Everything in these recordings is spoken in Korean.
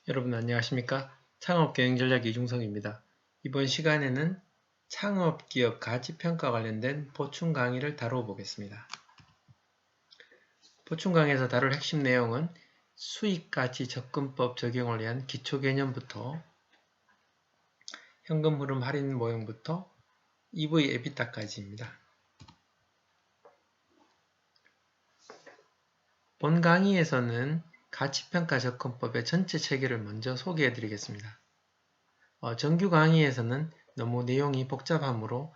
여러분 안녕하십니까? 창업경영전략 이중성입니다. 이번 시간에는 창업기업 가치평가 관련된 보충 강의를 다루어 보겠습니다. 보충 강의에서 다룰 핵심 내용은 수익가치 접근법 적용을 위한 기초개념부터 현금흐름 할인 모형부터 EV 에비타까지입니다. 본 강의에서는 가치평가 접근법의 전체 체계를 먼저 소개해 드리겠습니다. 정규 강의에서는 너무 내용이 복잡하므로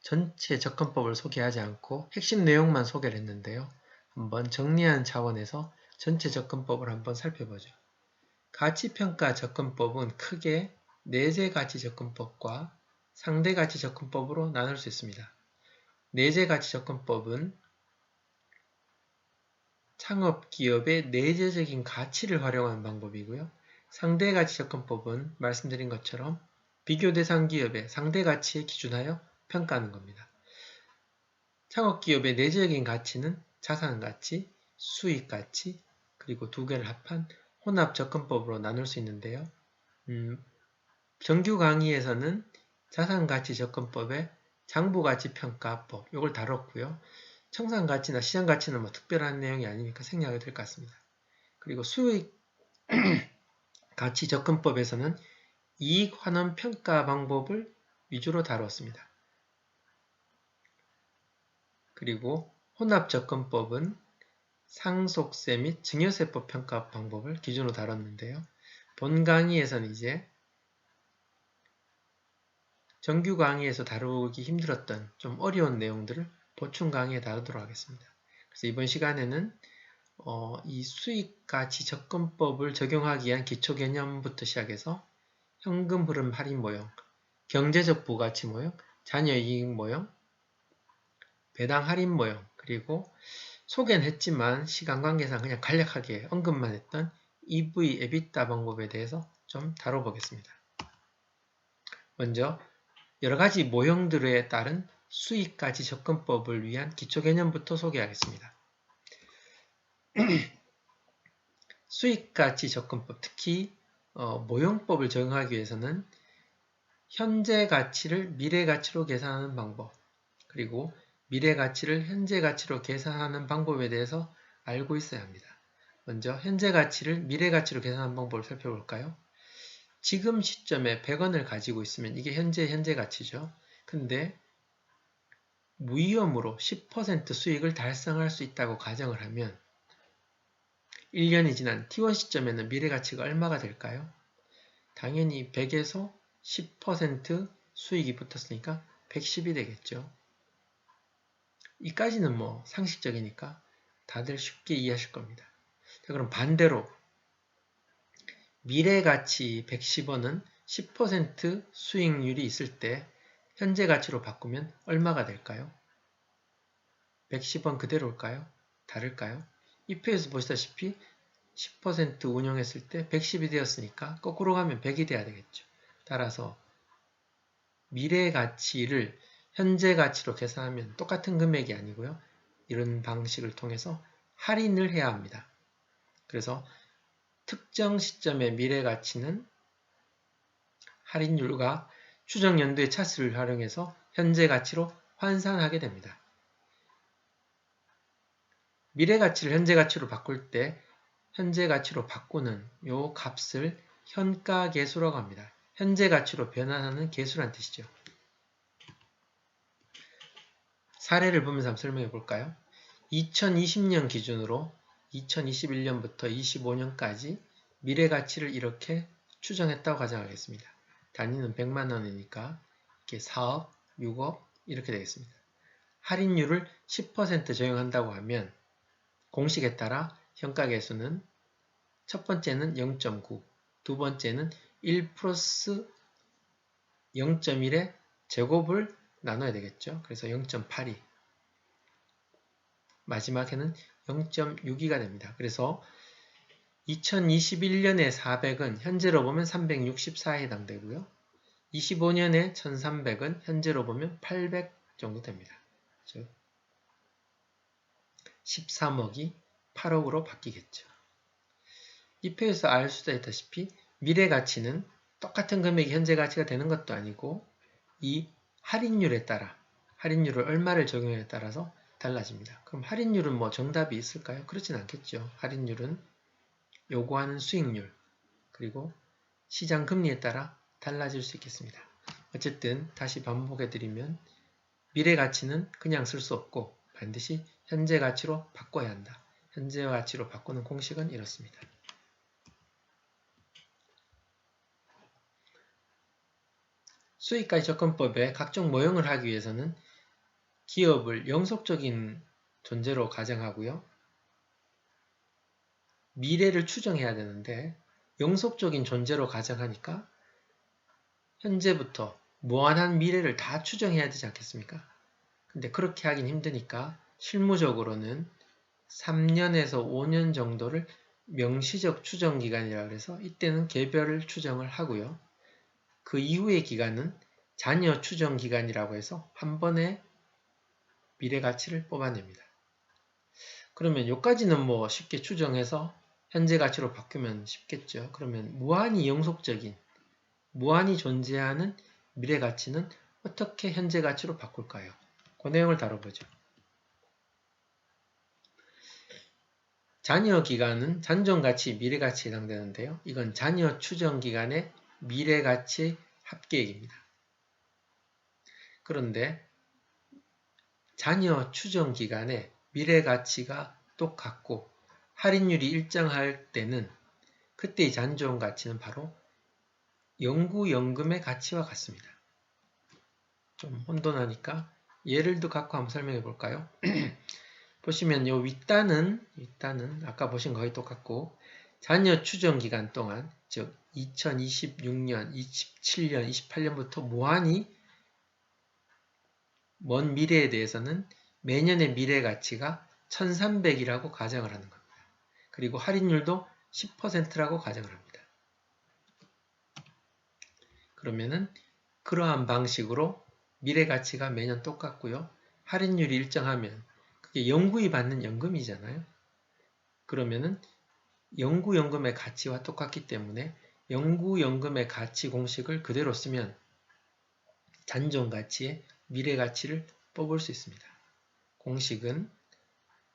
전체 접근법을 소개하지 않고 핵심 내용만 소개를 했는데요. 한번 정리하는 차원에서 전체 접근법을 한번 살펴보죠. 가치평가 접근법은 크게 내재가치 접근법과 상대가치 접근법으로 나눌 수 있습니다. 내재가치 접근법은 창업기업의 내재적인 가치를 활용하는 방법이고요. 상대가치 접근법은 말씀드린 것처럼 비교 대상 기업의 상대가치에 기준하여 평가하는 겁니다. 창업기업의 내재적인 가치는 자산가치, 수익가치, 그리고 두 개를 합한 혼합접근법으로 나눌 수 있는데요. 정규 강의에서는 자산가치 접근법의 장부가치평가법 이걸 다뤘고요. 청산가치나 시장가치는 뭐 특별한 내용이 아니니까 생략이 될 것 같습니다. 그리고 수익가치 접근법에서는 이익환원평가 방법을 위주로 다뤘습니다. 그리고 혼합접근법은 상속세 및 증여세법 평가 방법을 기준으로 다뤘는데요. 본 강의에서는 이제 정규 강의에서 다루기 힘들었던 좀 어려운 내용들을 보충 강의에 다루도록 하겠습니다. 그래서 이번 시간에는 이 수익가치 접근법을 적용하기 위한 기초 개념부터 시작해서 현금 흐름 할인 모형, 경제적 부가치 모형, 자녀 이익 모형, 배당 할인 모형, 그리고 소개는 했지만 시간 관계상 그냥 간략하게 언급만 했던 EV 에비타 방법에 대해서 좀 다뤄보겠습니다. 먼저 여러가지 모형들에 따른 수익가치 접근법을 위한 기초개념부터 소개하겠습니다. 수익가치 접근법, 특히 모형법을 적용하기 위해서는 현재 가치를 미래 가치로 계산하는 방법, 그리고 미래 가치를 현재 가치로 계산하는 방법에 대해서 알고 있어야 합니다. 먼저 현재 가치를 미래 가치로 계산하는 방법을 살펴볼까요? 지금 시점에 100원을 가지고 있으면 이게 현재 가치죠. 근데 무위험으로 10% 수익을 달성할 수 있다고 가정을 하면 1년이 지난 T1 시점에는 미래 가치가 얼마가 될까요? 당연히 100에서 10% 수익이 붙었으니까 110이 되겠죠. 이까지는 뭐 상식적이니까 다들 쉽게 이해하실 겁니다. 자, 그럼 반대로 미래가치 110원은 10% 수익률이 있을 때 현재 가치로 바꾸면 얼마가 될까요? 110원 그대로일까요? 다를까요? 이 표에서 보시다시피 10% 운용했을 때 110이 되었으니까 거꾸로 가면 100이 돼야 되겠죠. 따라서 미래 가치를 현재 가치로 계산하면 똑같은 금액이 아니고요. 이런 방식을 통해서 할인을 해야 합니다. 그래서 특정 시점의 미래 가치는 할인율과 추정 연도의 차수를 활용해서 현재 가치로 환산하게 됩니다. 미래 가치를 현재 가치로 바꿀 때 현재 가치로 바꾸는 이 값을 현가계수라고 합니다. 현재 가치로 변환하는 계수란 뜻이죠. 사례를 보면서 한번 설명해 볼까요? 2020년 기준으로 2021년부터 25년까지 미래 가치를 이렇게 추정했다고 가정하겠습니다. 단위는 100만원이니까 이렇게 4억, 6억 이렇게 되겠습니다. 할인율을 10% 적용한다고 하면 공식에 따라 현가계수는 첫 번째는 0.9, 두 번째는 1 플러스 0.1의 제곱을 나눠야 되겠죠. 그래서 0.82 마지막에는 0.62가 됩니다. 그래서 2021년에 400은 현재로 보면 364에 해당되고요. 25년에 1300은 현재로 보면 800 정도 됩니다. 즉 13억이 8억으로 바뀌겠죠. 이 표에서 알 수도 있다시피 미래 가치는 똑같은 금액이 현재 가치가 되는 것도 아니고 이 할인율에 따라 할인율을 얼마를 적용에 따라서 달라집니다. 그럼 할인율은 뭐 정답이 있을까요? 그렇진 않겠죠. 할인율은 요구하는 수익률 그리고 시장 금리에 따라 달라질 수 있겠습니다. 어쨌든 다시 반복해드리면 미래 가치는 그냥 쓸 수 없고 반드시 현재 가치로 바꿔야 한다. 현재 가치로 바꾸는 공식은 이렇습니다. 수익가치 접근법의 각종 모형을 하기 위해서는 기업을 영속적인 존재로 가정하고요. 미래를 추정해야 되는데 영속적인 존재로 가정하니까 현재부터 무한한 미래를 다 추정해야 되지 않겠습니까? 근데 그렇게 하긴 힘드니까 실무적으로는 3년에서 5년 정도를 명시적 추정 기간이라고 해서 이때는 개별 추정을 하고요. 그 이후의 기간은 잔여 추정 기간이라고 해서 한 번에 미래 가치를 뽑아냅니다. 그러면 여기까지는 뭐 쉽게 추정해서 현재 가치로 바꾸면 쉽겠죠. 그러면 무한히 영속적인, 무한히 존재하는 미래 가치는 어떻게 현재 가치로 바꿀까요? 그 내용을 다뤄보죠. 잔여 기간은 잔존가치, 미래가치에 해당되는데요. 이건 잔여 추정 기간의 미래가치 합계액입니다. 그런데 잔여 추정 기간에 미래가치가 똑같고 할인율이 일정할 때는 그때의 잔존가치는 바로 영구연금의 가치와 같습니다. 좀 혼돈하니까 예를 들어 갖고 한번 설명해 볼까요? 보시면 요 윗단은 아까 보신 거의 똑같고 잔여 추정 기간 동안 즉 2026년, 27년, 28년부터 무한히 먼 미래에 대해서는 매년의 미래 가치가 1300이라고 가정을 하는 겁니다. 그리고 할인율도 10%라고 가정을 합니다. 그러면은 그러한 방식으로 미래 가치가 매년 똑같고요. 할인율이 일정하면 그게 영구히 받는 연금이잖아요. 그러면은 영구연금의 가치와 똑같기 때문에 영구연금의 가치 공식을 그대로 쓰면 잔존가치의 미래가치를 뽑을 수 있습니다. 공식은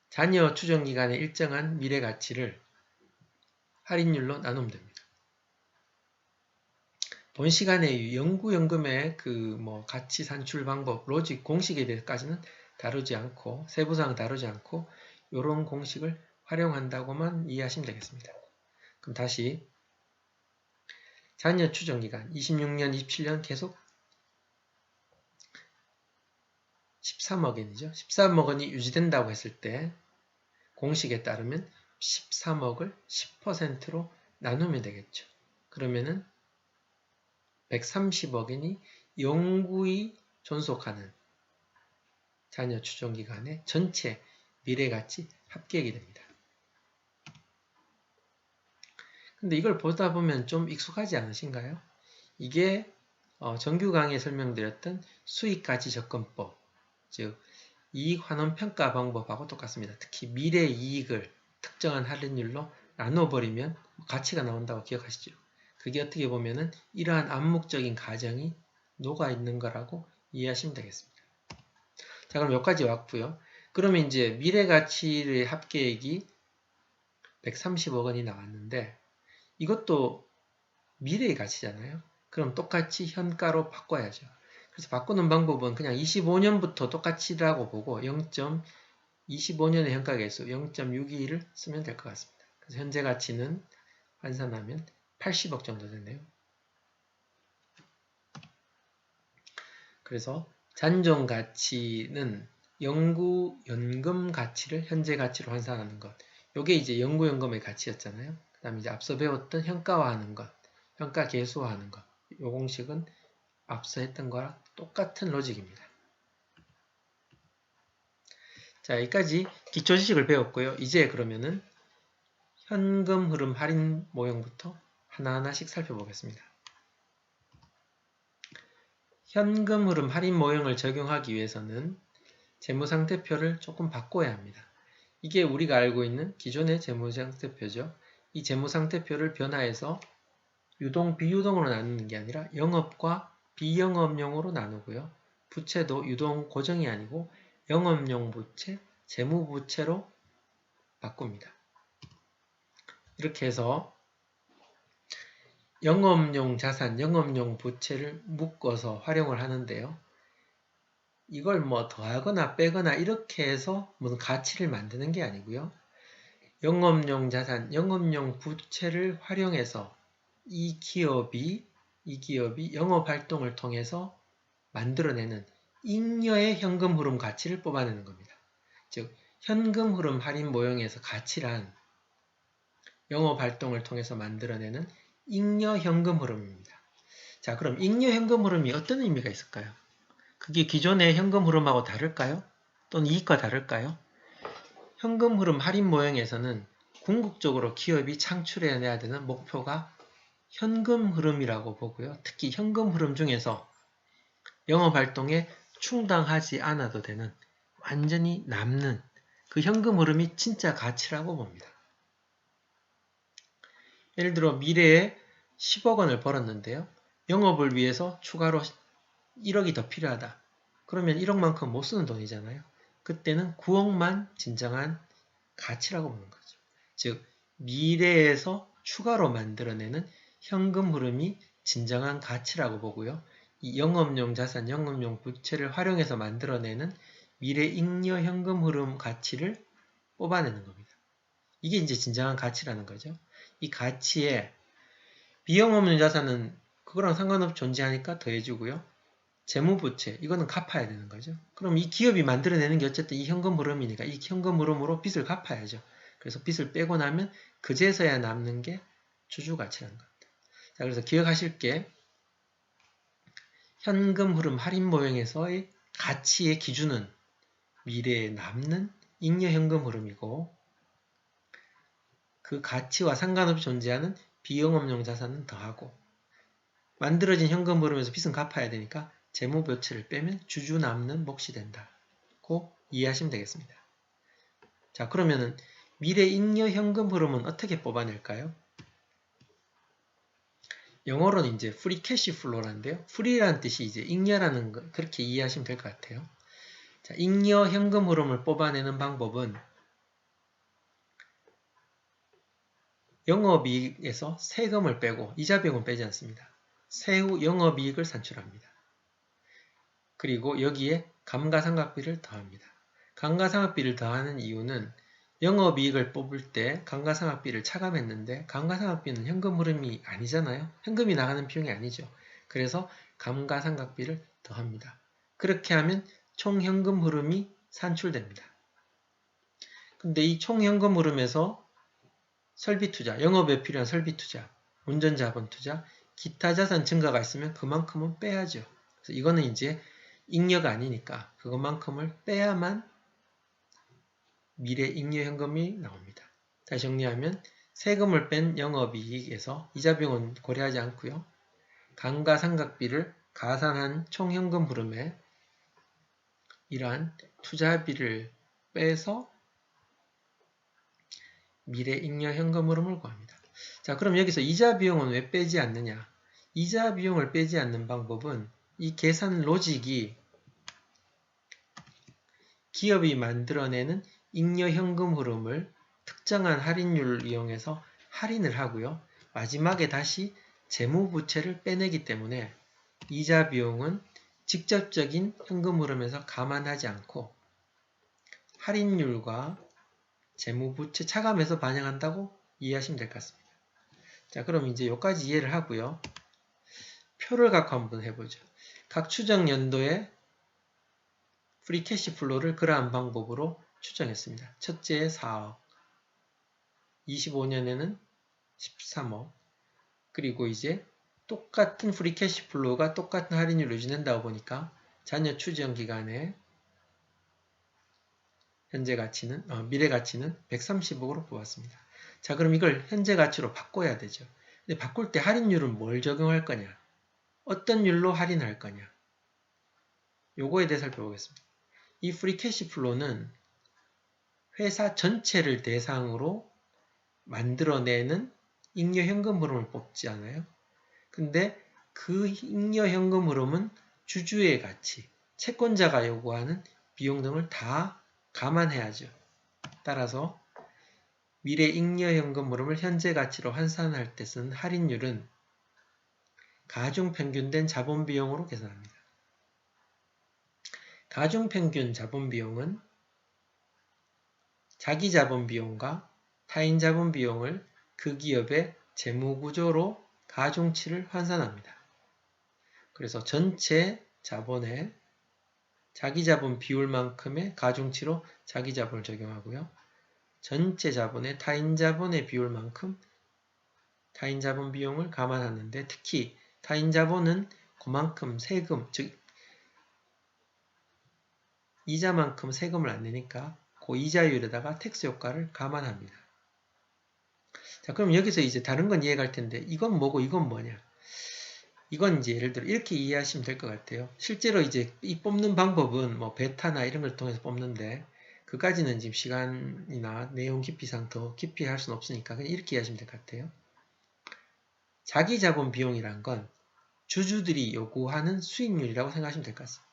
잔여 추정기간의 일정한 미래가치를 할인율로 나누면 됩니다. 본 시간에 영구연금의 가치 산출 방법, 로직 공식에 대해서까지는 다루지 않고 세부사항 다루지 않고 이런 공식을 활용한다고만 이해하시면 되겠습니다. 그럼 다시 잔여 추정기간 26년, 27년 계속 13억 원이죠. 13억 원이 유지된다고 했을 때 공식에 따르면 13억을 10%로 나누면 되겠죠. 그러면은 130억 원이 영구히 존속하는 잔여 추정기간의 전체 미래가치 합계액이 됩니다. 근데 이걸 보다 보면 좀 익숙하지 않으신가요? 이게 정규 강의에 설명드렸던 수익가치 접근법, 즉 이익환원평가 방법하고 똑같습니다. 특히 미래이익을 특정한 할인율로 나눠버리면 가치가 나온다고 기억하시죠? 그게 어떻게 보면은 이러한 암묵적인 가정이 녹아있는 거라고 이해하시면 되겠습니다. 자, 그럼 여기까지 왔고요. 그러면 이제 미래가치의 합계액이 130억 원이 나왔는데 이것도 미래의 가치잖아요. 그럼 똑같이 현가로 바꿔야죠. 그래서 바꾸는 방법은 그냥 25년부터 똑같이라고 보고 0.25년의 현가계수 0.62를 쓰면 될 것 같습니다. 그래서 현재 가치는 환산하면 80억 정도 되네요. 그래서 잔존 가치는 영구연금 가치를 현재 가치로 환산하는 것. 이게 이제 영구연금의 가치였잖아요. 그 다음에 이제 앞서 배웠던 현가화하는 것, 현가 계수화하는 것. 이 공식은 앞서 했던 거랑 똑같은 로직입니다. 자, 여기까지 기초 지식을 배웠고요. 이제 그러면은 현금 흐름 할인 모형부터 하나하나씩 살펴보겠습니다. 현금 흐름 할인 모형을 적용하기 위해서는 재무상태표를 조금 바꿔야 합니다. 이게 우리가 알고 있는 기존의 재무상태표죠. 이 재무상태표를 변화해서 유동, 비유동으로 나누는 게 아니라 영업과 비영업용으로 나누고요. 부채도 유동 고정이 아니고 영업용 부채, 재무부채로 바꿉니다. 이렇게 해서 영업용 자산, 영업용 부채를 묶어서 활용을 하는데요. 이걸 뭐 더하거나 빼거나 이렇게 해서 무슨 가치를 만드는 게 아니고요. 영업용 자산, 영업용 부채를 활용해서 이 기업이 영업활동을 통해서 만들어내는 잉여의 현금 흐름 가치를 뽑아내는 겁니다. 즉, 현금 흐름 할인 모형에서 가치란 영업활동을 통해서 만들어내는 잉여 현금 흐름입니다. 자, 그럼 잉여 현금 흐름이 어떤 의미가 있을까요? 그게 기존의 현금 흐름하고 다를까요? 또는 이익과 다를까요? 현금 흐름 할인 모형에서는 궁극적으로 기업이 창출해내야 되는 목표가 현금 흐름이라고 보고요. 특히 현금 흐름 중에서 영업활동에 충당하지 않아도 되는 완전히 남는 그 현금 흐름이 진짜 가치라고 봅니다. 예를 들어 미래에 10억 원을 벌었는데요. 영업을 위해서 추가로 1억이 더 필요하다. 그러면 1억만큼 못 쓰는 돈이잖아요. 그때는 9억만 진정한 가치라고 보는 거죠. 즉 미래에서 추가로 만들어내는 현금 흐름이 진정한 가치라고 보고요. 이 영업용 자산, 영업용 부채를 활용해서 만들어내는 미래 잉여 현금 흐름 가치를 뽑아내는 겁니다. 이게 이제 진정한 가치라는 거죠. 이 가치에 비영업용 자산은 그거랑 상관없이 존재하니까 더해주고요. 재무부채, 이거는 갚아야 되는 거죠. 그럼 이 기업이 만들어내는 게 어쨌든 이 현금 흐름이니까 이 현금 흐름으로 빚을 갚아야죠. 그래서 빚을 빼고 나면 그제서야 남는 게 주주가치라는 겁니다. 자, 그래서 기억하실 게 현금 흐름 할인 모형에서의 가치의 기준은 미래에 남는 잉여 현금 흐름이고 그 가치와 상관없이 존재하는 비영업용 자산은 더하고 만들어진 현금 흐름에서 빚은 갚아야 되니까 재무부채를 빼면 주주 남는 몫이 된다고 이해하시면 되겠습니다. 자, 그러면은 미래 잉여 현금 흐름은 어떻게 뽑아낼까요? 영어로는 이제 free cash flow라는데요. free라는 뜻이 이제 잉여라는 거, 그렇게 이해하시면 될 것 같아요. 자, 잉여 현금 흐름을 뽑아내는 방법은 영업이익에서 세금을 빼고 이자 비용을 빼지 않습니다. 세후 영업이익을 산출합니다. 그리고 여기에 감가상각비를 더합니다. 감가상각비를 더하는 이유는 영업이익을 뽑을 때 감가상각비를 차감했는데 감가상각비는 현금 흐름이 아니잖아요. 현금이 나가는 비용이 아니죠. 그래서 감가상각비를 더합니다. 그렇게 하면 총현금 흐름이 산출됩니다. 근데 이 총현금 흐름에서 설비투자, 영업에 필요한 설비투자, 운전자본 투자, 기타 자산 증가가 있으면 그만큼은 빼야죠. 그래서 이거는 이제 잉여가 아니니까 그것만큼을 빼야만 미래 잉여 현금이 나옵니다. 다시 정리하면 세금을 뺀 영업이익에서 이자 비용은 고려하지 않고요. 감가상각비를 가산한 총현금 흐름에 이러한 투자비를 빼서 미래 잉여 현금 흐름을 구합니다. 자, 그럼 여기서 이자 비용은 왜 빼지 않느냐? 이자 비용을 빼지 않는 방법은 이 계산 로직이 기업이 만들어내는 잉여 현금 흐름을 특정한 할인율을 이용해서 할인을 하고요. 마지막에 다시 재무부채를 빼내기 때문에 이자 비용은 직접적인 현금 흐름에서 감안하지 않고 할인율과 재무부채 차감해서 반영한다고 이해하시면 될 것 같습니다. 자, 그럼 이제 여기까지 이해를 하고요. 표를 갖고 한번 해보죠. 각 추정 연도의 프리 캐시 플로우를 그러한 방법으로 추정했습니다. 첫째에 4억, 25년에는 13억, 그리고 이제 똑같은 프리 캐시 플로우가 똑같은 할인율을 유지된다고 보니까 잔여 추정 기간에 현재 가치는, 미래 가치는 130억으로 뽑았습니다. 자, 그럼 이걸 현재 가치로 바꿔야 되죠. 근데 바꿀 때 할인율은 뭘 적용할 거냐? 어떤 율로 할인할 거냐? 요거에 대해 살펴보겠습니다. 이 프리 캐시 플로우는 회사 전체를 대상으로 만들어내는 잉여 현금 흐름을 뽑지 않아요? 근데 그 잉여 현금 흐름은 주주의 가치, 채권자가 요구하는 비용 등을 다 감안해야죠. 따라서 미래 잉여 현금 흐름을 현재 가치로 환산할 때 쓰는 할인율은 가중평균된 자본비용으로 계산합니다. 가중평균 자본비용은 자기자본비용과 타인자본비용을 그 기업의 재무구조로 가중치를 환산합니다. 그래서 전체 자본의 자기자본 비율만큼의 가중치로 자기자본을 적용하고요. 전체 자본의 타인자본의 비율만큼 타인자본 비용을 감안하는데 특히 타인자본은 그만큼 세금, 즉 이자만큼 세금을 안 내니까 그 이자율에다가 텍스 효과를 감안합니다. 자, 그럼 여기서 이제 다른 건 이해가 갈 텐데 이건 뭐고 이건 뭐냐? 이건 이제 예를 들어 이렇게 이해하시면 될 것 같아요. 실제로 이제 이 뽑는 방법은 뭐 베타나 이런 걸 통해서 뽑는데 그까지는 지금 시간이나 내용 깊이상 더 깊이 할 수는 없으니까 그냥 이렇게 이해하시면 될 것 같아요. 자기자본 비용이란 건 주주들이 요구하는 수익률이라고 생각하시면 될 것 같습니다.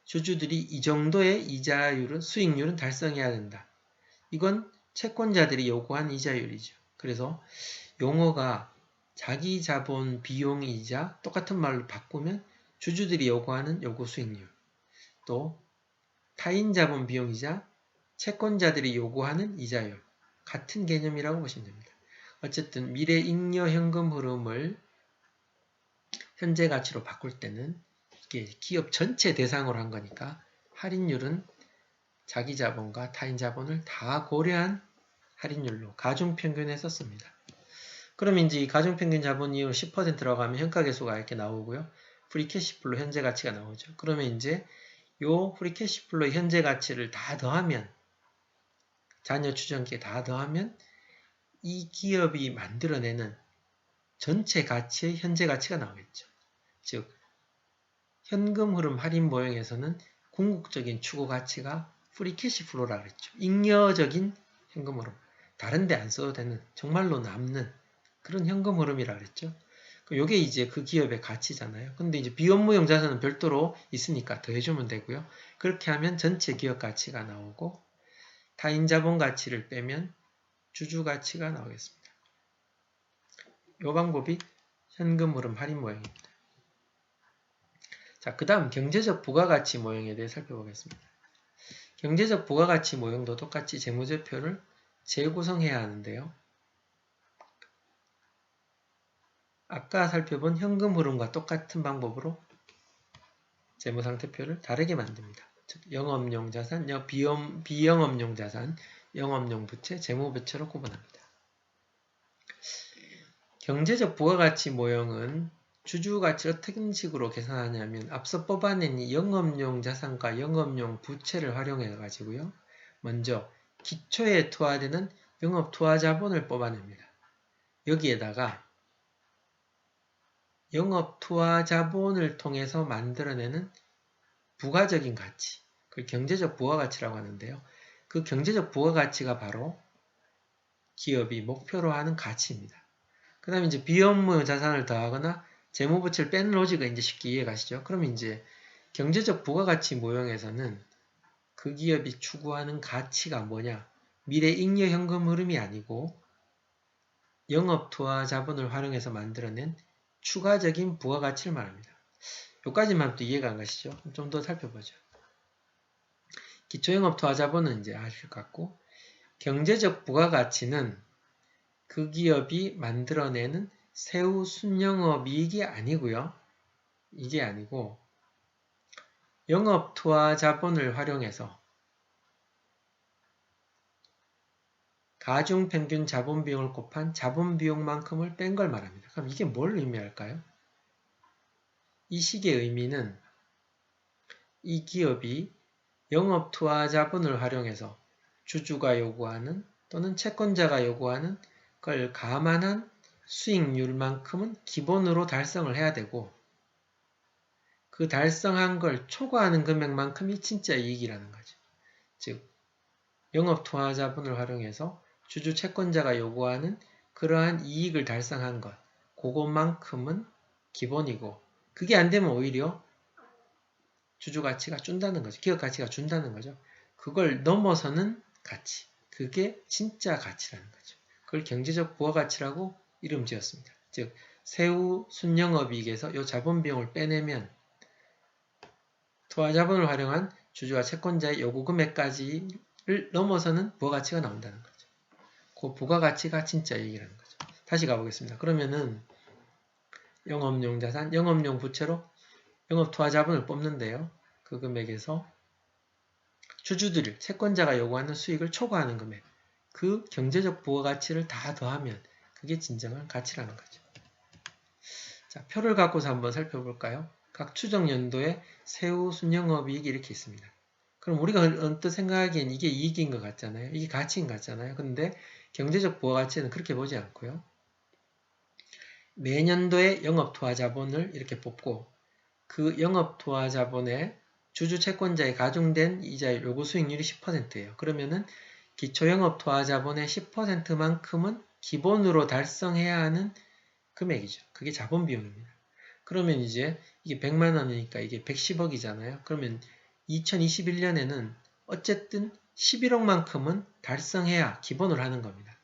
주주들이 이 정도의 이자율은 수익률은 달성해야 된다. 이건 채권자들이 요구한 이자율이죠. 그래서 용어가 자기자본 비용이자 똑같은 말로 바꾸면 주주들이 요구하는 요구 수익률, 또 타인자본 비용이자 채권자들이 요구하는 이자율, 같은 개념이라고 보시면 됩니다. 어쨌든 미래 잉여 현금 흐름을 현재 가치로 바꿀 때는 이게 기업 전체 대상으로 한 거니까 할인율은 자기 자본과 타인 자본을 다 고려한 할인율로 가중평균에 썼습니다. 그러면 이제 이 가중평균 자본이율 10%라고 하면 현가계수가 이렇게 나오고요. 프리캐시플로 현재 가치가 나오죠. 그러면 이제 요 프리캐시플로 현재 가치를 다 더하면 자녀 추정기에 다 더하면 이 기업이 만들어내는 전체 가치의 현재 가치가 나오겠죠. 즉 현금 흐름 할인 모형에서는 궁극적인 추구 가치가 프리캐시플로라 그랬죠. 잉여적인 현금 흐름. 다른 데 안 써도 되는 정말로 남는 그런 현금 흐름이라 그랬죠. 요게 이제 그 기업의 가치잖아요. 근데 이제 비업무용 자산은 별도로 있으니까 더해주면 되고요. 그렇게 하면 전체 기업 가치가 나오고 타인 자본 가치를 빼면 주주 가치가 나오겠습니다. 이 방법이 현금 흐름 할인 모형입니다. 자, 그 다음 경제적 부가가치 모형에 대해 살펴보겠습니다. 경제적 부가가치 모형도 똑같이 재무제표를 재구성해야 하는데요. 아까 살펴본 현금 흐름과 똑같은 방법으로 재무상태표를 다르게 만듭니다. 즉 영업용 자산, 비영업용 자산, 영업용 부채, 재무부채로 구분합니다. 경제적 부가가치 모형은 주주가치를 어떤 식으로 계산하냐면 앞서 뽑아낸 이 영업용 자산과 영업용 부채를 활용해 가지고요. 먼저 기초에 투하되는 영업 투하 자본을 뽑아냅니다. 여기에다가 영업 투하 자본을 통해서 만들어내는 부가적인 가치, 그걸 경제적 부가가치라고 하는데요. 그 경제적 부가가치가 바로 기업이 목표로 하는 가치입니다. 그 다음에 이제 비업무 자산을 더하거나 재무부채를 빼는 로직은 이제 쉽게 이해가시죠? 그럼 이제 경제적 부가가치 모형에서는 그 기업이 추구하는 가치가 뭐냐? 미래 잉여 현금 흐름이 아니고 영업 투하 자본을 활용해서 만들어낸 추가적인 부가가치를 말합니다. 여기까지만 또 이해가 안 가시죠? 좀 더 살펴보죠. 기초영업 투하 자본은 이제 아실 것 같고 경제적 부가가치는 그 기업이 만들어내는 세후 순영업 이익이 아니고요. 이게 아니고 영업 투하 자본을 활용해서 가중평균 자본비용을 곱한 자본비용만큼을 뺀 걸 말합니다. 그럼 이게 뭘 의미할까요? 이 식의 의미는 이 기업이 영업 투하 자본을 활용해서 주주가 요구하는 또는 채권자가 요구하는 걸 감안한 수익률만큼은 기본으로 달성을 해야 되고 그 달성한 걸 초과하는 금액만큼이 진짜 이익이라는 거죠. 즉 영업 투하 자본을 활용해서 주주 채권자가 요구하는 그러한 이익을 달성한 것 그것만큼은 기본이고 그게 안 되면 오히려 주주 가치가 준다는 거죠. 기업 가치가 준다는 거죠. 그걸 넘어서는 가치. 그게 진짜 가치라는 거죠. 그걸 경제적 부가가치라고 이름 지었습니다. 즉 세후 순영업이익에서 이 자본 비용을 빼내면 투하자본을 활용한 주주와 채권자의 요구 금액까지를 넘어서는 부가가치가 나온다는 거죠. 그 부가가치가 진짜 이익이라는 거죠. 다시 가보겠습니다. 그러면은 영업용 자산, 영업용 부채로 영업투하자본을 뽑는데요. 그 금액에서 주주들, 채권자가 요구하는 수익을 초과하는 금액, 그 경제적 부가가치를 다 더하면 그게 진정한 가치라는 거죠. 자, 표를 갖고서 한번 살펴볼까요? 각 추정연도에 세후 순영업이익이 이렇게 있습니다. 그럼 우리가 언뜻 생각하기엔 이게 이익인 것 같잖아요. 이게 가치인 것 같잖아요. 근데 경제적 부가가치는 그렇게 보지 않고요. 매년도에 영업투하자본을 이렇게 뽑고 그 영업투하자본에 주주 채권자의 가중된 이자의 요구 수익률이 10%예요. 그러면은 기초영업투하자본의 10%만큼은 기본으로 달성해야 하는 금액이죠. 그게 자본비용입니다. 그러면 이제 이게 100만 원이니까 이게 110억이잖아요. 그러면 2021년에는 어쨌든 11억만큼은 달성해야 기본으로 하는 겁니다.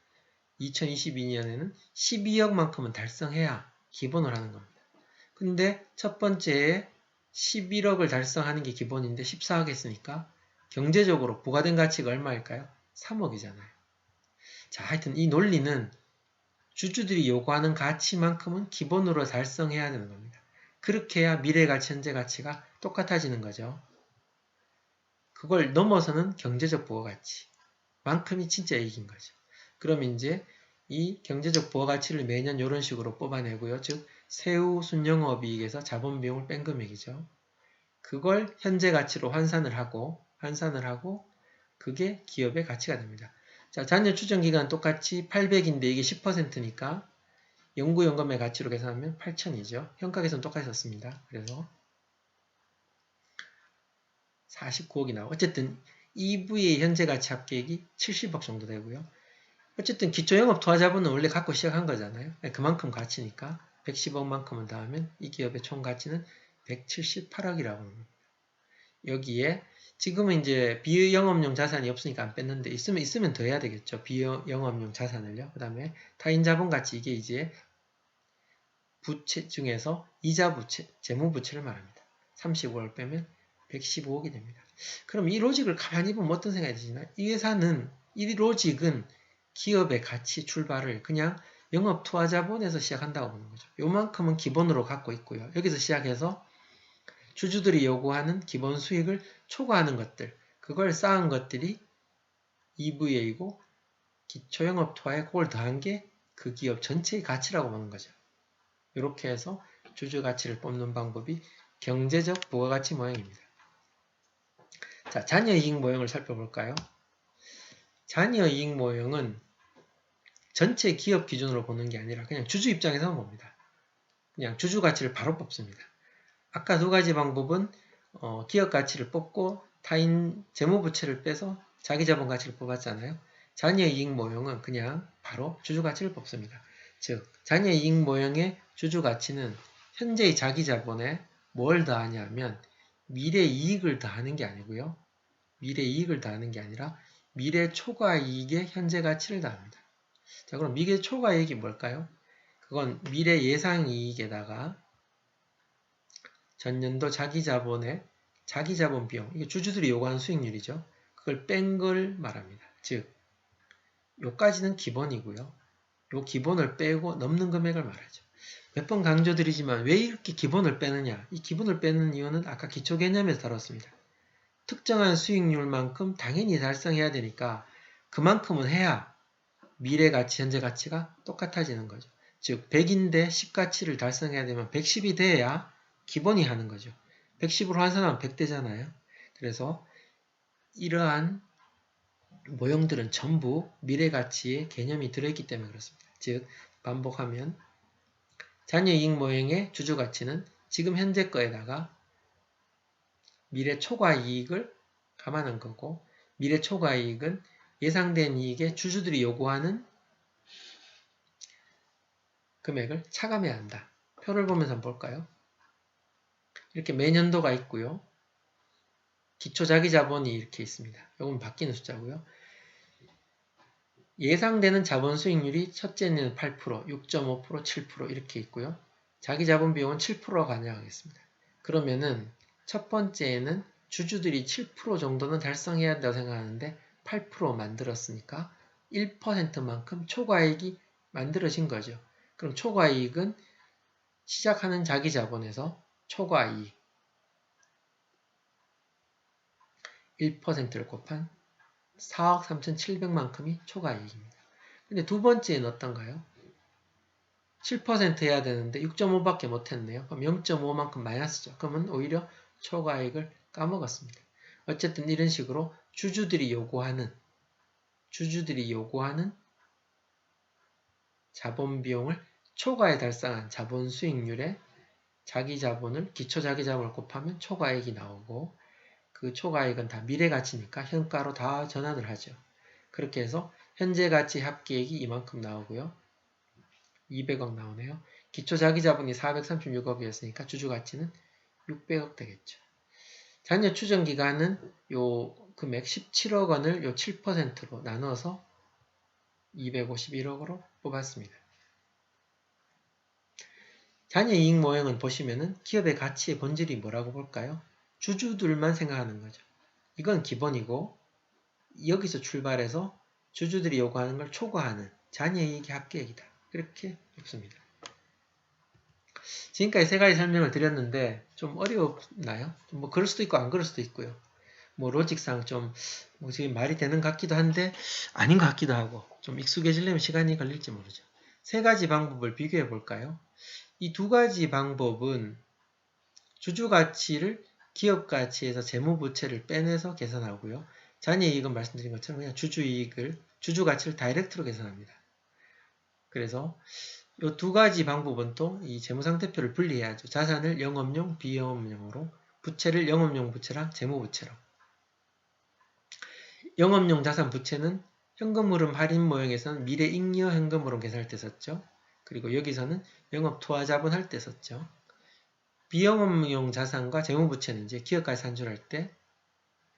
2022년에는 12억만큼은 달성해야 기본으로 하는 겁니다. 근데 첫 번째에 11억을 달성하는 게 기본인데 14억 했으니까 경제적으로 부과된 가치가 얼마일까요? 3억이잖아요. 자, 하여튼 이 논리는 주주들이 요구하는 가치만큼은 기본으로 달성해야 되는 겁니다. 그렇게 해야 미래 가치, 현재 가치가 똑같아지는 거죠. 그걸 넘어서는 경제적 부가가치 만큼이 진짜 이익인 거죠. 그럼 이제 이 경제적 부가가치를 매년 이런 식으로 뽑아내고요. 즉 세후 순영업이익에서 자본비용을 뺀 금액이죠. 그걸 현재 가치로 환산을 하고 그게 기업의 가치가 됩니다. 자, 잔여 추정 기간 똑같이 800인데 이게 10%니까 연구연금의 가치로 계산하면 8,000이죠. 현가계산 똑같이 썼습니다. 그래서 49억이 나오고 어쨌든 EV의 현재 가치 합계액이 70억 정도 되고요. 어쨌든 기초영업 투자자본은 원래 갖고 시작한 거잖아요. 그만큼 가치니까 110억만큼은 더하면 이 기업의 총 가치는 178억이라고 합니다. 여기에 지금은 이제 비영업용 자산이 없으니까 안 뺐는데 있으면 더 해야 되겠죠. 비영업용 자산을요. 그 다음에 타인자본 가치 이게 이제 부채 중에서 이자 부채, 재무 부채를 말합니다. 35를 빼면 115억이 됩니다. 그럼 이 로직을 가만히 보면 어떤 생각이 드시나요? 이 로직은 기업의 가치 출발을 그냥 영업 투하자본에서 시작한다고 보는 거죠. 요만큼은 기본으로 갖고 있고요. 여기서 시작해서 주주들이 요구하는 기본 수익을 초과하는 것들, 그걸 쌓은 것들이 EVA이고 기초영업 투하에 그걸 더한 게 그 기업 전체의 가치라고 보는 거죠. 이렇게 해서 주주 가치를 뽑는 방법이 경제적 부가가치 모형입니다. 자, 잔여이익 모형을 살펴볼까요? 잔여이익 모형은 전체 기업 기준으로 보는 게 아니라 그냥 주주 입장에서만 봅니다. 그냥 주주 가치를 바로 뽑습니다. 아까 두 가지 방법은 기업 가치를 뽑고 타인 재무부채를 빼서 자기자본 가치를 뽑았잖아요. 잔여이익 모형은 그냥 바로 주주 가치를 뽑습니다. 즉 잔여이익 모형의 주주 가치는 현재의 자기자본에 뭘 더하냐면 미래 이익을 더하는 게 아니고요. 미래 이익을 더하는 게 아니라 미래 초과이익의 현재 가치를 더합니다. 자, 그럼 미래 초과이익이 뭘까요? 그건 미래 예상이익에다가 전년도 자기자본의 자기자본 비용, 이게 주주들이 요구하는 수익률이죠. 그걸 뺀 걸 말합니다. 즉, 요까지는 기본이고요. 요 기본을 빼고 넘는 금액을 말하죠. 몇 번 강조드리지만 왜 이렇게 기본을 빼느냐? 이 기본을 빼는 이유는 아까 기초 개념에서 다뤘습니다. 특정한 수익률만큼 당연히 달성해야 되니까 그만큼은 해야 미래 가치, 현재 가치가 똑같아지는 거죠. 즉 100인데 10가치를 달성해야 되면 110이 돼야 기본이 하는 거죠. 110으로 환산하면 100되잖아요. 그래서 이러한 모형들은 전부 미래 가치의 개념이 들어있기 때문에 그렇습니다. 즉 반복하면 잔여이익 모형의 주주 가치는 지금 현재 거에다가 미래 초과 이익을 감안한 거고 미래 초과 이익은 예상된 이익에 주주들이 요구하는 금액을 차감해야 한다. 표를 보면서 한번 볼까요? 이렇게 매년도가 있고요. 기초자기자본이 이렇게 있습니다. 이건 바뀌는 숫자고요. 예상되는 자본 수익률이 첫째는 8%, 6.5%, 7% 이렇게 있고요. 자기자본 비용은 7%가 반영하겠습니다. 그러면은 첫 번째에는 주주들이 7% 정도는 달성해야 한다고 생각하는데 8% 만들었으니까 1%만큼 초과이익이 만들어진 거죠. 그럼 초과이익은 시작하는 자기자본에서 초과이익 1%를 곱한 4억 3,700만큼이 초과이익입니다. 근데 두 번째는 어떤가요? 7% 해야 되는데 6.5밖에 못했네요. 그럼 0.5만큼 마이너스죠. 그러면 오히려 초과이익을 까먹었습니다. 어쨌든 이런 식으로 주주들이 요구하는 자본 비용을 초과에 달성한 자본 수익률에 자기 자본을 기초 자기 자본을 곱하면 초과이익이 나오고 그 초과이익은 다 미래 가치니까 현가로 다 전환을 하죠. 그렇게 해서 현재 가치 합계액이 이만큼 나오고요. 200억 나오네요. 기초 자기 자본이 436억이었으니까 주주 가치는 600억 되겠죠. 잔여 추정 기간은 요 금액 17억 원을 요 7%로 나눠서 251억으로 뽑았습니다. 잔여 이익 모형은 보시면은 기업의 가치의 본질이 뭐라고 볼까요? 주주들만 생각하는 거죠. 이건 기본이고 여기서 출발해서 주주들이 요구하는 걸 초과하는 잔여이익의 합계액이다. 이렇게 읽습니다. 지금까지 세 가지 설명을 드렸는데 좀 어려웠나요? 뭐 그럴 수도 있고 안 그럴 수도 있고요. 뭐 로직상 좀 뭐 지금 말이 되는 것 같기도 한데 아닌 것 같기도 하고 좀 익숙해지려면 시간이 걸릴지 모르죠. 세 가지 방법을 비교해 볼까요? 이 두 가지 방법은 주주 가치를 기업 가치에서 재무부채를 빼내서 계산하고요. 잔여이익은 말씀드린 것처럼 그냥 주주 가치를 다이렉트로 계산합니다. 그래서 이 두 가지 방법은 또 이 재무상태표를 분리해야죠. 자산을 영업용, 비영업용으로, 부채를 영업용 부채랑 재무부채로. 영업용 자산 부채는 현금흐름 할인 모형에서는 미래잉여 현금흐름 계산할 때 썼죠. 그리고 여기서는 영업투하자본 할 때 썼죠. 비영업용 자산과 재무부채는 이제 기업가치 산출할 때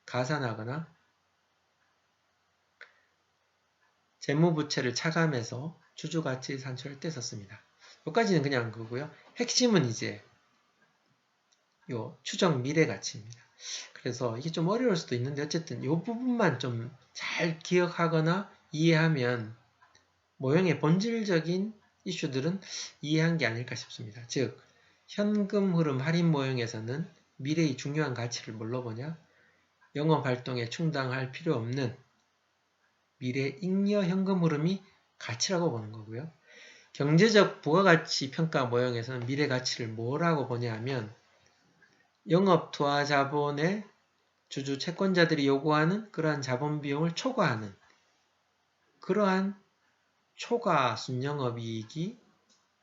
가산하거나 재무부채를 차감해서 주주가치 산출할 때 썼습니다. 여기까지는 그냥 그거고요. 핵심은 이제 요 추정 미래가치입니다. 그래서 이게 좀 어려울 수도 있는데 어쨌든 이 부분만 좀 잘 기억하거나 이해하면 모형의 본질적인 이슈들은 이해한 게 아닐까 싶습니다. 즉 현금 흐름 할인 모형에서는 미래의 중요한 가치를 뭘로 보냐? 영업활동에 충당할 필요 없는 미래 잉여 현금 흐름이 가치라고 보는 거고요. 경제적 부가가치 평가 모형에서는 미래 가치를 뭐라고 보냐 하면 영업투하자본의 주주 채권자들이 요구하는 그러한 자본 비용을 초과하는 그러한 초과 순영업이익이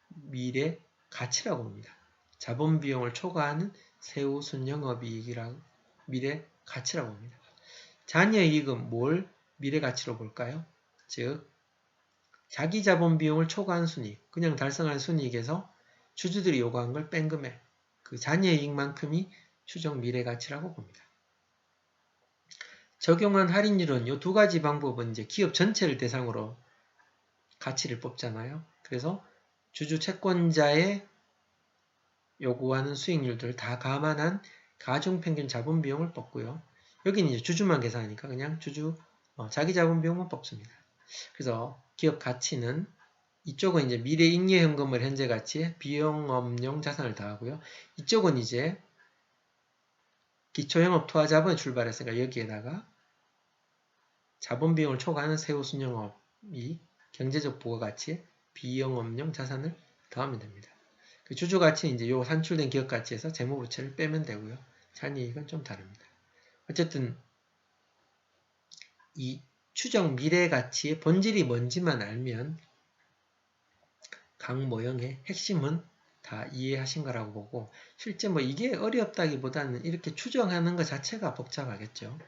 미래 가치라고 봅니다. 자본 비용을 초과하는 세후 순영업이익이라고 미래 가치라고 봅니다. 잔여이익은 뭘 미래 가치로 볼까요? 즉 자기 자본 비용을 초과한 순이익, 그냥 달성한 순이익에서 주주들이 요구한 걸 뺀 금액, 그 잔여이익만큼이 추정 미래 가치라고 봅니다. 적용한 할인율은 이 두 가지 방법은 이제 기업 전체를 대상으로 가치를 뽑잖아요. 그래서 주주 채권자의 요구하는 수익률들을 다 감안한 가중평균 자본 비용을 뽑고요. 여기는 이제 주주만 계산하니까 그냥 자기 자본 비용만 뽑습니다. 그래서 기업 가치는 이쪽은 이제 미래 잉여 현금을 현재 가치에 비영업용 자산을 더하고요. 이쪽은 이제 기초영업 투하자본에 출발했으니까 여기에다가 자본 비용을 초과하는 세후 순영업이 경제적 부가가치에 비영업용 자산을 더하면 됩니다. 그 주주 가치는 이제 요 산출된 기업 가치에서 재무부채를 빼면 되고요. 잔이익은 좀 다릅니다. 어쨌든 이 추정 미래 가치의 본질이 뭔지만 알면 각 모형의 핵심은 다 이해하신 거라고 보고 실제 뭐 이게 어렵다기보다는 이렇게 추정하는 것 자체가 복잡하겠죠.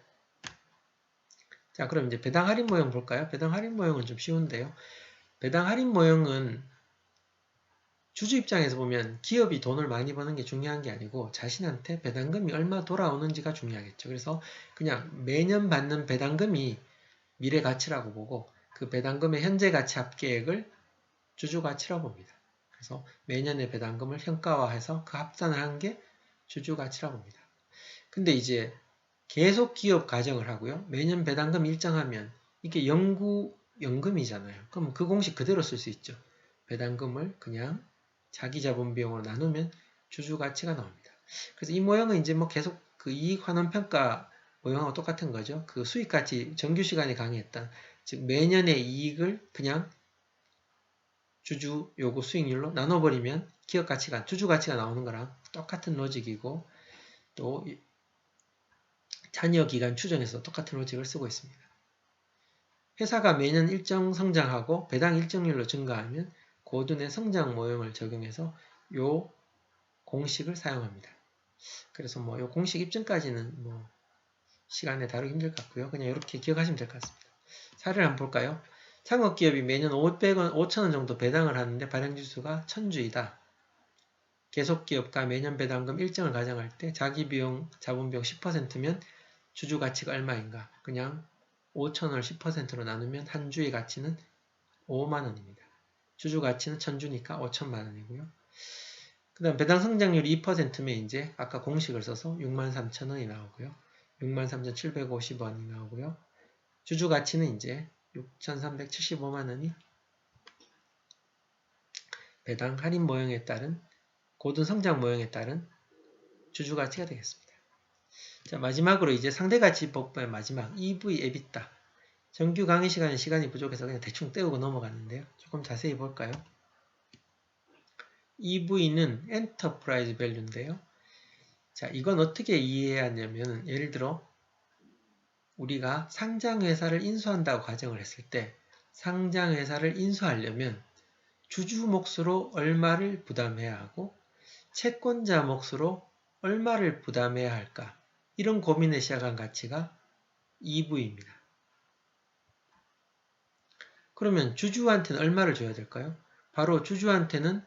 자, 그럼 이제 배당 할인 모형 볼까요? 배당 할인 모형은 좀 쉬운데요. 배당 할인 모형은 주주 입장에서 보면 기업이 돈을 많이 버는 게 중요한 게 아니고 자신한테 배당금이 얼마 돌아오는지가 중요하겠죠. 그래서 그냥 매년 받는 배당금이 미래 가치라고 보고 그 배당금의 현재 가치 합계액을 주주 가치라고 봅니다. 그래서 매년의 배당금을 현가화해서 그 합산을 한 게 주주 가치라고 봅니다. 근데 이제 계속 기업 가정을 하고요. 매년 배당금 일정하면 이게 연금이잖아요. 그럼 그 공식 그대로 쓸 수 있죠. 배당금을 그냥 자기 자본 비용으로 나누면 주주 가치가 나옵니다. 그래서 이 모형은 이제 뭐 계속 그 이익 환원 평가 모형하고 똑같은 거죠. 그 수익 가치 정규 시간에 강의했던 즉 매년의 이익을 그냥 주주 요구 수익률로 나눠버리면 기업 가치가 주주 가치가 나오는 거랑 똑같은 로직이고 또 잔여 기간 추정에서 똑같은 로직을 쓰고 있습니다. 회사가 매년 일정 성장하고 배당 일정률로 증가하면 고든의 성장 모형을 적용해서 요 공식을 사용합니다. 그래서 뭐 요 공식 입증까지는 뭐 시간에 다루기 힘들 것 같고요. 그냥 이렇게 기억하시면 될 것 같습니다. 사례를 한번 볼까요? 창업기업이 매년 500원, 5천원 정도 배당을 하는데 발행주수가 1000주이다. 계속기업가 매년 배당금 일정을 가정할 때 자기비용, 자본비용 10%면 주주가치가 얼마인가? 그냥 5천원을 10%로 나누면 한 주의 가치는 5만원입니다. 주주가치는 1000주니까 5천만원이고요. 그 다음 배당 성장률이 2%면 이제 아까 공식을 써서 63,000원이 나오고요. 63,750원이 나오고요. 주주가치는 이제 6,375만원이 배당 할인 모형에 따른 고든 성장 모형에 따른 주주가치가 되겠습니다. 자, 마지막으로 이제 상대가치법의 마지막 EV, EBITDA. 정규 강의 시간에 시간이 부족해서 그냥 대충 떼우고 넘어갔는데요. 조금 자세히 볼까요? EV는 엔터프라이즈 밸류인데요. 자, 이건 어떻게 이해해야 하냐면 예를 들어 우리가 상장회사를 인수한다고 가정을 했을 때 상장회사를 인수하려면 주주 몫으로 얼마를 부담해야 하고 채권자 몫으로 얼마를 부담해야 할까? 이런 고민을 시작한 가치가 EV입니다. 그러면 주주한테는 얼마를 줘야 될까요? 바로 주주한테는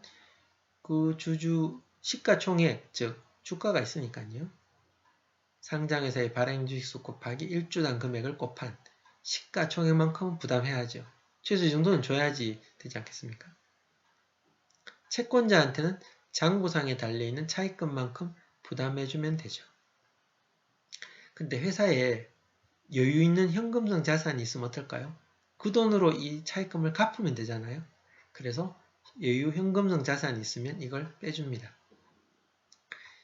그 주주 시가총액, 즉 주가가 있으니까요. 상장회사의 발행주식수 곱하기 1주당 금액을 곱한 시가총액만큼은 부담해야죠. 최소 이 정도는 줘야지 되지 않겠습니까? 채권자한테는 장부상에 달려있는 차입금만큼 부담해주면 되죠. 근데 회사에 여유 있는 현금성 자산이 있으면 어떨까요? 그 돈으로 이 차입금을 갚으면 되잖아요. 그래서 여유 현금성 자산이 있으면 이걸 빼줍니다.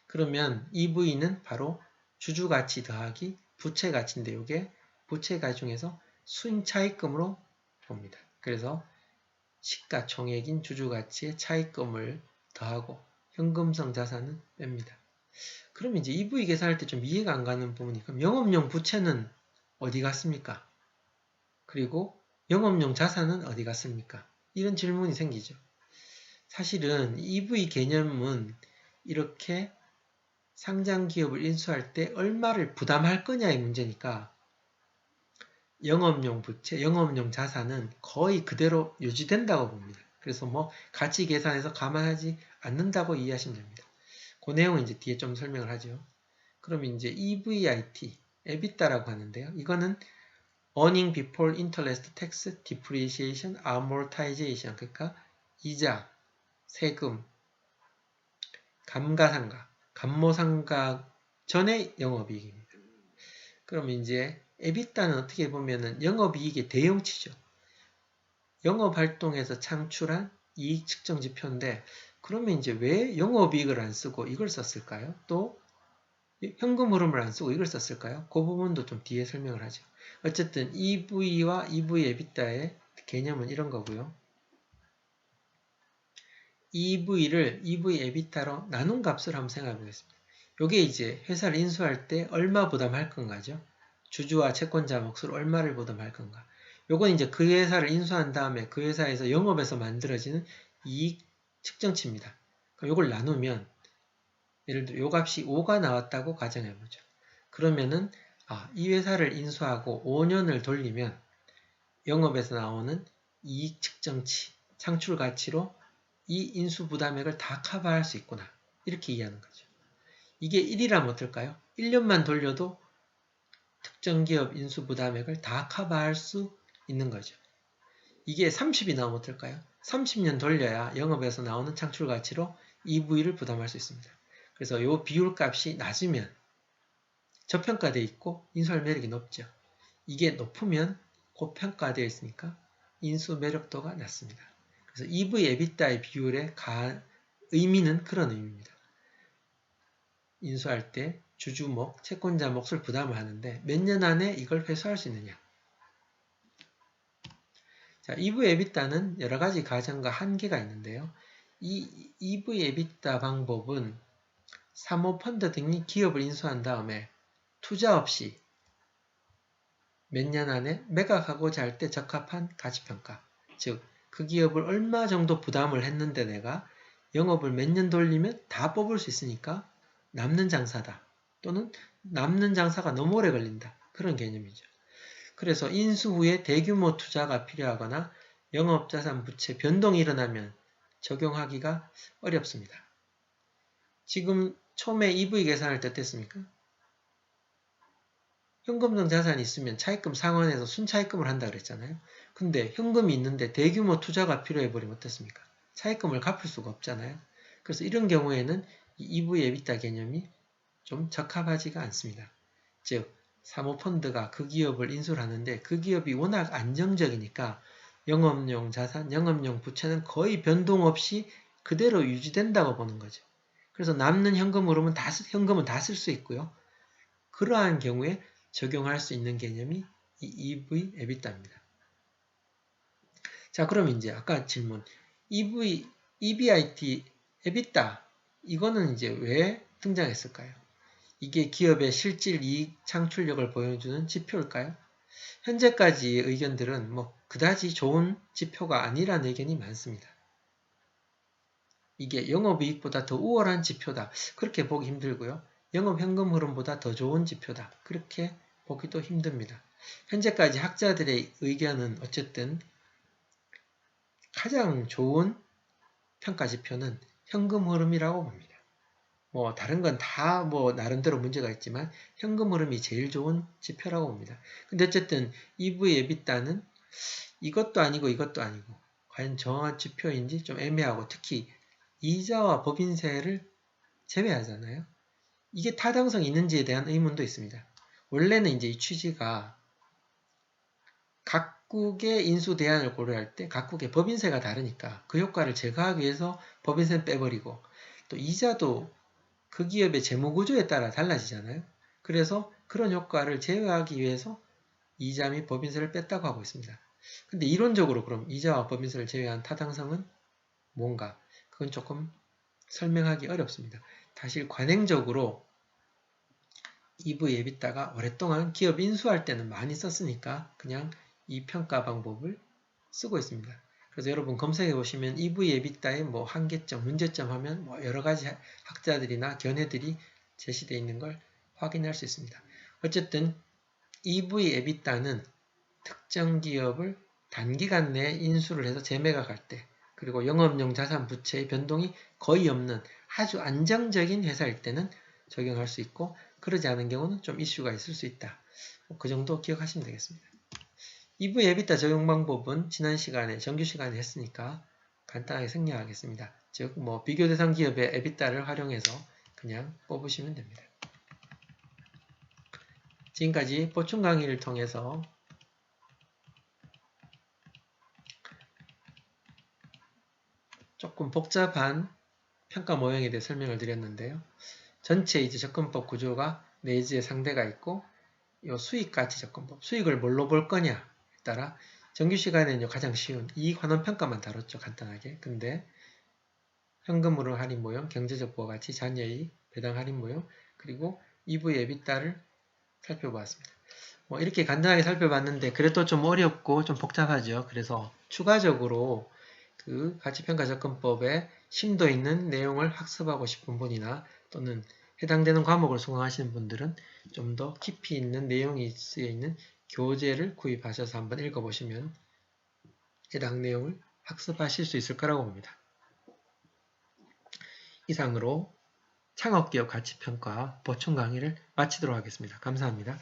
그러면 EV는 바로 주주가치 더하기 부채가치인데 이게 부채가치 중에서 순차입금으로 봅니다. 그래서 시가총액인 주주가치의 차입금을 더하고 현금성 자산은 뺍니다. 그럼 이제 EV 계산할 때 좀 이해가 안 가는 부분이 그럼 영업용 부채는 어디 갔습니까? 그리고 영업용 자산은 어디 갔습니까? 이런 질문이 생기죠. 사실은 EV 개념은 이렇게 상장 기업을 인수할 때 얼마를 부담할 거냐의 문제니까 영업용 부채, 영업용 자산은 거의 그대로 유지된다고 봅니다. 그래서 뭐 가치 계산에서 감안하지 않는다고 이해하시면 됩니다. 그 내용은 이제 뒤에 좀 설명을 하죠. 그럼 이제 EBIT, EBITDA라고 하는데요. 이거는 Earning Before Interest, Tax, Depreciation, Amortization, 그러니까 이자, 세금, 감가상각, 감모상각 전의 영업이익입니다. 그럼 이제 EBITDA는 어떻게 보면은 영업이익의 대용치죠. 영업활동에서 창출한 이익 측정 지표인데 그러면 이제 왜 영업이익을 안 쓰고 이걸 썼을까요? 또 현금 흐름을 안 쓰고 이걸 썼을까요? 그 부분도 좀 뒤에 설명을 하죠. 어쨌든 EV와 EV EBITDA의 개념은 이런 거고요. EV를 EV EBITDA로 나눈 값을 한번 생각해 보겠습니다. 이게 이제 회사를 인수할 때 얼마 부담할 건가죠? 주주와 채권자 몫으로 얼마를 부담할 건가? 요건 이제 그 회사를 인수한 다음에 그 회사에서 영업에서 만들어지는 이익 측정치입니다. 요걸 나누면 예를 들어 요 값이 5가 나왔다고 가정해보죠. 그러면은 이 회사를 인수하고 5년을 돌리면 영업에서 나오는 이익 측정치, 창출 가치로 이 인수 부담액을 다 커버할 수 있구나. 이렇게 이해하는 거죠. 이게 1이라면 어떨까요? 1년만 돌려도 특정 기업 인수 부담액을 다 커버할 수 있는 거죠. 이게 30이 나오면 어떨까요? 30년 돌려야 영업에서 나오는 창출 가치로 EV를 부담할 수 있습니다. 그래서 이 비율 값이 낮으면 저평가되어 있고 인수할 매력이 높죠. 이게 높으면 고평가되어 있으니까 인수 매력도가 낮습니다. 그래서 EV, EBITDA의 비율의 의미는 그런 의미입니다. 인수할 때 주주목, 채권자 몫을 부담을 하는데 몇 년 안에 이걸 회수할 수 있느냐. 자, EV, EBITDA는 여러 가지 가정과 한계가 있는데요. 이 EV, EBITDA 방법은 사모펀드 등이 기업을 인수한 다음에 투자 없이 몇 년 안에 매각하고자 할 때 적합한 가치평가, 즉 그 기업을 얼마 정도 부담을 했는데 내가 영업을 몇 년 돌리면 다 뽑을 수 있으니까 남는 장사다. 또는 남는 장사가 너무 오래 걸린다. 그런 개념이죠. 그래서 인수 후에 대규모 투자가 필요하거나 영업자산 부채 변동이 일어나면 적용하기가 어렵습니다. 지금 처음에 EV 계산할 때 어땠습니까? 현금성 자산이 있으면 차입금 상환해서 순차입금을 한다 그랬잖아요. 근데 현금이 있는데 대규모 투자가 필요해 버리면 어떻습니까? 차입금을 갚을 수가 없잖아요. 그래서 이런 경우에는 EV, EBITDA 개념이 좀 적합하지가 않습니다. 즉 사모펀드가 그 기업을 인수를 하는데 그 기업이 워낙 안정적이니까 영업용 자산, 영업용 부채는 거의 변동 없이 그대로 유지된다고 보는 거죠. 그래서 남는 현금은 다 쓸 수 있고요. 그러한 경우에 적용할 수 있는 개념이 이 EV, EBITDA입니다. 자, 그럼 이제 아까 질문 EV, EBIT, EBITDA 이거는 이제 왜 등장했을까요? 이게 기업의 실질 이익 창출력을 보여주는 지표일까요? 현재까지의 의견들은 그다지 좋은 지표가 아니라는 의견이 많습니다. 이게 영업이익보다 더 우월한 지표다. 그렇게 보기 힘들고요. 영업현금 흐름보다 더 좋은 지표다. 그렇게 보기도 힘듭니다. 현재까지 학자들의 의견은 어쨌든 가장 좋은 평가 지표는 현금 흐름이라고 봅니다. 다른 건 다 나름대로 문제가 있지만 현금 흐름이 제일 좋은 지표라고 봅니다. 근데 어쨌든 EV, EBITDA는 이것도 아니고 이것도 아니고 과연 정확한 지표인지 좀 애매하고 특히 이자와 법인세를 제외하잖아요. 이게 타당성이 있는지에 대한 의문도 있습니다. 원래는 이제 이 취지가 각국의 인수 대안을 고려할 때 각국의 법인세가 다르니까 그 효과를 제거하기 위해서 법인세는 빼버리고 또 이자도 그 기업의 재무구조에 따라 달라지잖아요. 그래서 그런 효과를 제외하기 위해서 이자 및 법인세를 뺐다고 하고 있습니다. 근데 이론적으로 그럼 이자와 법인세를 제외한 타당성은 뭔가? 그건 조금 설명하기 어렵습니다. 사실 관행적으로 EV, EBITDA가 오랫동안 기업 인수할 때는 많이 썼으니까 그냥 이 평가 방법을 쓰고 있습니다. 그래서 여러분 검색해 보시면 EV, EBITDA의 한계점, 문제점 하면 여러 가지 학자들이나 견해들이 제시되어 있는 걸 확인할 수 있습니다. 어쨌든 EV, EBITDA는 특정 기업을 단기간 내에 인수를 해서 재매각할 때 그리고 영업용 자산 부채의 변동이 거의 없는 아주 안정적인 회사일 때는 적용할 수 있고 그러지 않은 경우는 좀 이슈가 있을 수 있다. 그 정도 기억하시면 되겠습니다. EV, EBITDA 적용 방법은 지난 시간에 정규 시간에 했으니까 간단하게 생략하겠습니다. 즉 비교 대상 기업의 EBITDA를 활용해서 그냥 뽑으시면 됩니다. 지금까지 보충 강의를 통해서 조금 복잡한 평가 모형에 대해 설명을 드렸는데요. 전체 이제 접근법 구조가 내지의 상대가 있고 이 수익가치 접근법, 수익을 뭘로 볼 거냐에 따라 정규 시간에는 가장 쉬운 이익 환원 평가만 다뤘죠. 간단하게. 근데 현금으로 할인 모형, 경제적 부가가치, 잔여이익, 배당 할인 모형, 그리고 EV, EBITDA를 살펴보았습니다. 이렇게 간단하게 살펴봤는데 그래도 좀 어렵고 좀 복잡하죠. 그래서 추가적으로 그 가치평가 접근법에 심도 있는 내용을 학습하고 싶은 분이나 또는 해당되는 과목을 수강하시는 분들은 좀 더 깊이 있는 내용이 쓰여 있는 교재를 구입하셔서 한번 읽어보시면 해당 내용을 학습하실 수 있을 거라고 봅니다. 이상으로 창업기업 가치평가 보충 강의를 마치도록 하겠습니다. 감사합니다.